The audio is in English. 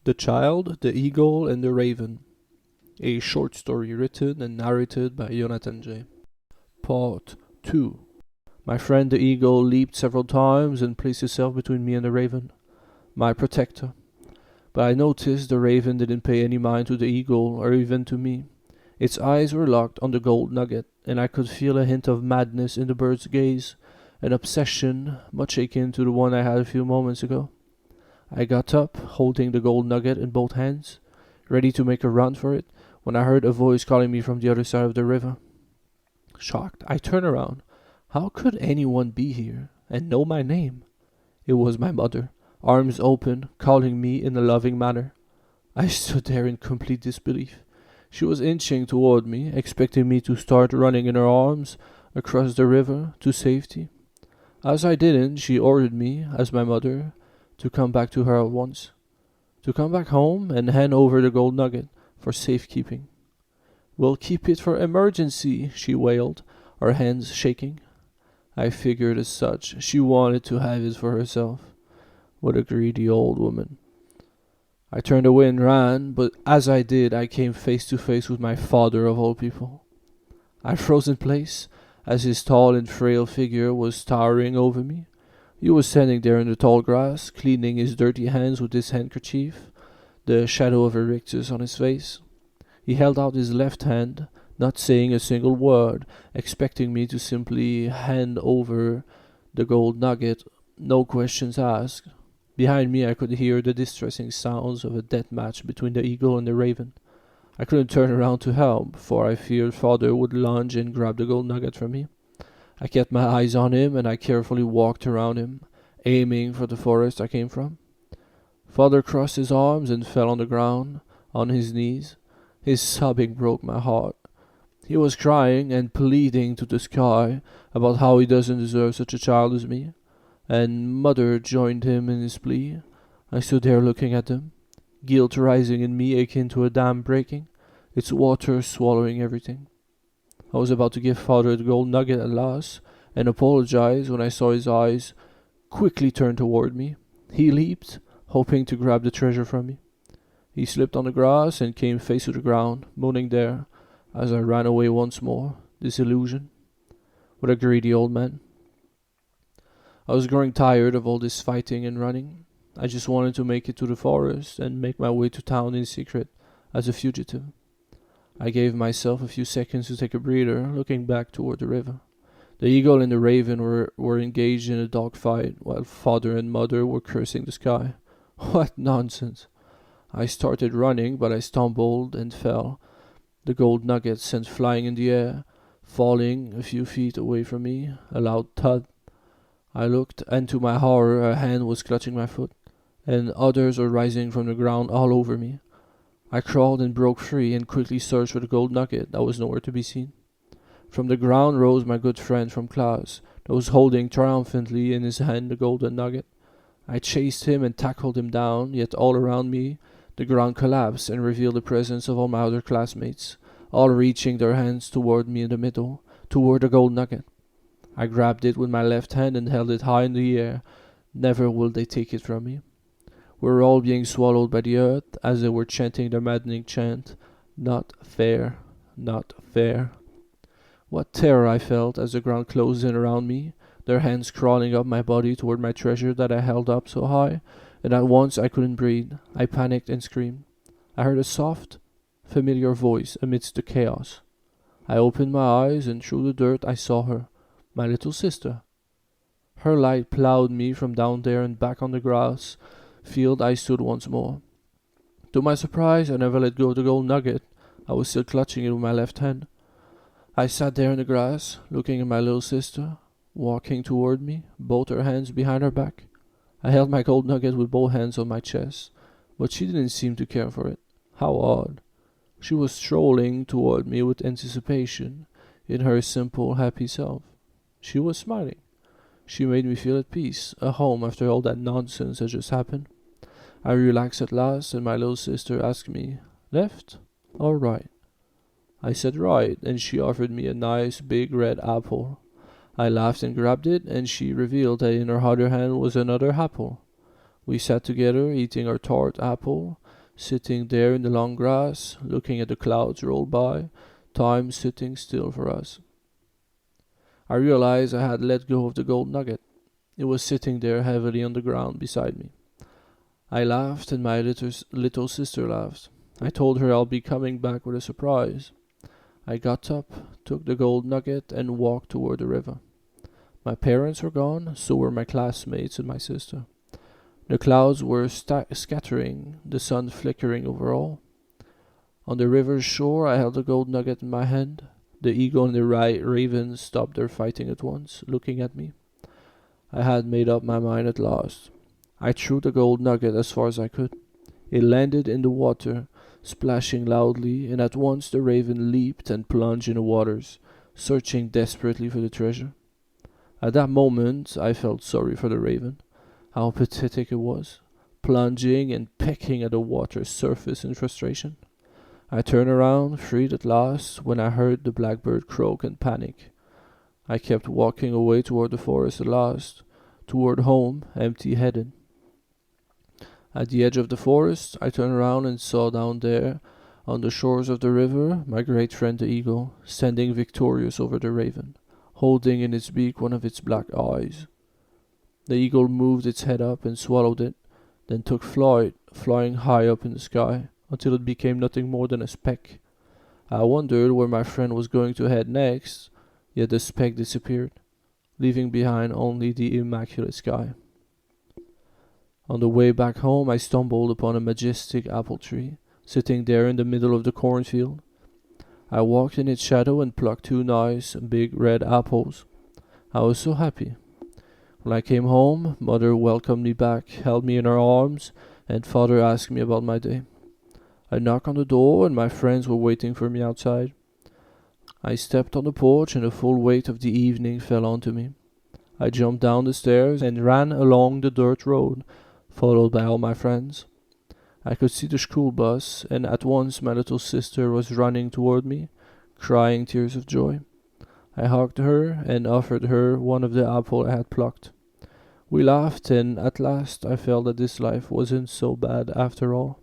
The Child, the Eagle, and the Raven. A short story written and narrated by YonathanJ. Part 2. My friend the eagle leaped several times and placed itself between me and the raven, my protector. But I noticed the raven didn't pay any mind to the eagle or even to me. Its eyes were locked on the gold nugget, and I could feel a hint of madness in the bird's gaze, an obsession much akin to the one I had a few moments ago. I got up, holding the gold nugget in both hands, ready to make a run for it, when I heard a voice calling me from the other side of the river. Shocked, I turned around. How could anyone be here and know my name? It was my mother, arms open, calling me in a loving manner. I stood there in complete disbelief. She was inching toward me, expecting me to start running in her arms across the river to safety. As I didn't, she ordered me, as my mother, to come back to her at once, to come back home and hand over the gold nugget for safekeeping. We'll keep it for emergency, she wailed, her hands shaking. I figured as such. She wanted to have it for herself. What a greedy old woman. I turned away and ran, but as I did, I came face to face with my father of all people. I froze in place, as his tall and frail figure was towering over me. He was standing there in the tall grass, cleaning his dirty hands with his handkerchief, the shadow of a rictus on his face. He held out his left hand, not saying a single word, expecting me to simply hand over the gold nugget, no questions asked. Behind me I could hear the distressing sounds of a death match between the eagle and the raven. I couldn't turn around to help, for I feared father would lunge and grab the gold nugget from me. I kept my eyes on him, and I carefully walked around him, aiming for the forest I came from. Father crossed his arms and fell on the ground, on his knees. His sobbing broke my heart. He was crying and pleading to the sky about how he doesn't deserve such a child as me, and mother joined him in his plea. I stood there looking at them, guilt rising in me akin to a dam breaking, its water swallowing everything. I was about to give father the gold nugget at last, and apologize when I saw his eyes quickly turn toward me. He leaped, hoping to grab the treasure from me. He slipped on the grass and came face to the ground, moaning there, as I ran away once more, disillusioned. What a greedy old man. I was growing tired of all this fighting and running. I just wanted to make it to the forest and make my way to town in secret, as a fugitive. I gave myself a few seconds to take a breather, looking back toward the river. The eagle and the raven were engaged in a dogfight, while father and mother were cursing the sky. What nonsense! I started running, but I stumbled and fell. The gold nugget sent flying in the air, falling a few feet away from me, a loud thud. I looked, and to my horror a hand was clutching my foot, and others were rising from the ground all over me. I crawled and broke free and quickly searched for the gold nugget that was nowhere to be seen. From the ground rose my good friend from class, that was holding triumphantly in his hand the golden nugget. I chased him and tackled him down, yet all around me the ground collapsed and revealed the presence of all my other classmates, all reaching their hands toward me in the middle, toward the gold nugget. I grabbed it with my left hand and held it high in the air. Never will they take it from me. We were all being swallowed by the earth as they were chanting their maddening chant, "Not fair, not fair." What terror I felt as the ground closed in around me, their hands crawling up my body toward my treasure that I held up so high, and at once I couldn't breathe. I panicked and screamed. I heard a soft, familiar voice amidst the chaos. I opened my eyes, and through the dirt I saw her, my little sister. Her light plowed me from down there and back on the grass field I stood once more. To my surprise, I never let go of the gold nugget. I was still clutching it with my left hand. I sat there in the grass, looking at my little sister, walking toward me, both her hands behind her back. I held my gold nugget with both hands on my chest, but she didn't seem to care for it. How odd. She was strolling toward me with anticipation, in her simple, happy self. She was smiling. She made me feel at peace, at home after all that nonsense had just happened. I relaxed at last, and my little sister asked me, "Left or right?" I said right, and she offered me a nice big red apple. I laughed and grabbed it, and she revealed that in her other hand was another apple. We sat together, eating our tart apple, sitting there in the long grass, looking at the clouds roll by, time sitting still for us. I realized I had let go of the gold nugget. It was sitting there heavily on the ground beside me. I laughed, and my little sister laughed. I told her I'll be coming back with a surprise. I got up, took the gold nugget, and walked toward the river. My parents were gone, so were my classmates and my sister. The clouds were scattering, the sun flickering over all. On the river's shore, I held the gold nugget in my hand. The eagle and the raven stopped their fighting at once, looking at me. I had made up my mind at last. I threw the gold nugget as far as I could. It landed in the water, splashing loudly, and at once the raven leaped and plunged in the waters, searching desperately for the treasure. At that moment, I felt sorry for the raven. How pathetic it was, plunging and pecking at the water's surface in frustration. I turned around, freed at last, when I heard the blackbird croak and panic. I kept walking away toward the forest at last, toward home, empty-headed. At the edge of the forest, I turned around and saw down there, on the shores of the river, my great friend the eagle, standing victorious over the raven, holding in its beak one of its black eyes. The eagle moved its head up and swallowed it, then took flight, flying high up in the sky, until it became nothing more than a speck. I wondered where my friend was going to head next, yet the speck disappeared, leaving behind only the immaculate sky. On the way back home, I stumbled upon a majestic apple tree, sitting there in the middle of the cornfield. I walked in its shadow and plucked 2 nice, big red apples. I was so happy. When I came home, Mother welcomed me back, held me in her arms, and Father asked me about my day. I knocked on the door, and my friends were waiting for me outside. I stepped on the porch, and the full weight of the evening fell onto me. I jumped down the stairs and ran along the dirt road, followed by all my friends. I could see the school bus, and at once my little sister was running toward me, crying tears of joy. I hugged her and offered her one of the apples I had plucked. We laughed, and at last I felt that this life wasn't so bad after all.